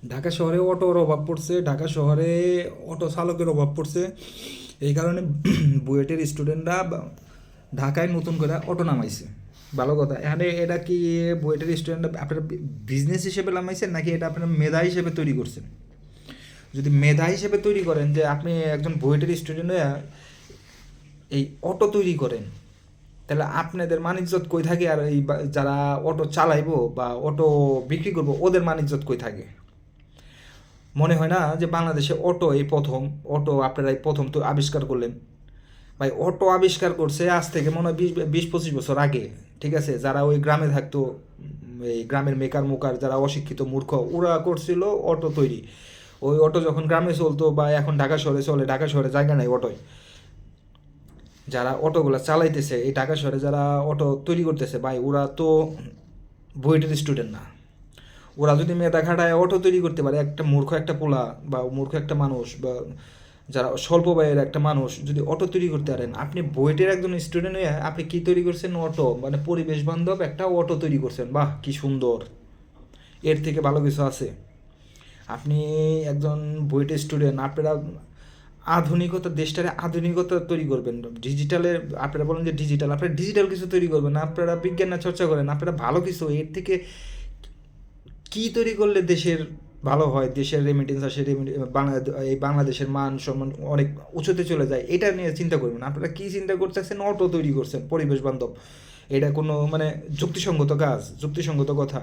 ঢাকা শহরে অটোর অভাব পড়ছে, ঢাকা শহরে অটো চালকের অভাব পড়ছে। এই কারণে বুয়েটের স্টুডেন্টরা ঢাকায় নতুন করে অটো নামাইছে। ভালো কথা। এখানে এটা কি বুয়েটের স্টুডেন্টরা আপনারা বিজনেস হিসেবে নামাইছেন, নাকি এটা আপনারা মেধা হিসেবে তৈরি করছেন? যদি মেধা হিসেবে তৈরি করেন, যে আপনি একজন বুয়েটের স্টুডেন্ট হয়ে এই অটো তৈরি করেন, তাহলে আপনাদের মানিজ্যত কই থাকে? আর এই যারা অটো চালাইবো বা অটো বিক্রি করবো, ওদের মানিজ্যত কই থাকে? মনে হয় না যে বাংলাদেশে অটো এই প্রথম, অটো আপনারা এই প্রথম তো আবিষ্কার করলেন। ভাই, অটো আবিষ্কার করছে আজ থেকে মনে হয় 20-25 বছর আগে। ঠিক আছে, যারা ওই গ্রামে থাকতো, এই গ্রামের মেকার মুকার যারা অশিক্ষিত মূর্খ, ওরা করছিল অটো তৈরি। ওই অটো যখন গ্রামে চলতো, বা এখন ঢাকা শহরে চলে, ঢাকা শহরে জায়গা নাই অটোয়। যারা অটোগুলো চালাইতেছে এই ঢাকা শহরে, যারা অটো তৈরি করতেছে, ভাই ওরা তো বুয়েটের স্টুডেন্ট না। ওরা যদি মেধা খাটায় অটো তৈরি করতে পারে, একটা মূর্খ একটা পোলা বা মূর্খ একটা মানুষ বা যারা স্বল্প ব্যয়ের একটা মানুষ যদি অটো তৈরি করতে পারেন, আপনি বুয়েটের একজন স্টুডেন্ট হয়ে আপনি কি তৈরি করছেন? অটো, মানে পরিবেশ বান্ধব একটা অটো তৈরি করছেন। বাহ, কি সুন্দর! এর থেকে ভালো কিছু আছে? আপনি একজন বুয়েটের স্টুডেন্ট, আপনারা আধুনিকতা, দেশটারে আধুনিকতা তৈরি করবেন, ডিজিটালের, আপনারা বলেন যে ডিজিটাল, আপনারা ডিজিটাল কিছু তৈরি করবেন, আপনারা বিজ্ঞান চর্চা করেন, আপনারা ভালো কিছু। এর থেকে কি তৈরি করলে দেশের ভালো হয়, দেশের রেমিটেন্স আসে, এই বাংলাদেশের মান সম্মান অনেক উঁচুতে চলে যায়, এটা নিয়ে চিন্তা করবেন। আপনারা কি চিন্তা করতেছেন? অটো তৈরি করছেন পরিবেশ বান্ধব। এটা কোনো মানে যুক্তিসঙ্গত কাজ, যুক্তিসঙ্গত কথা?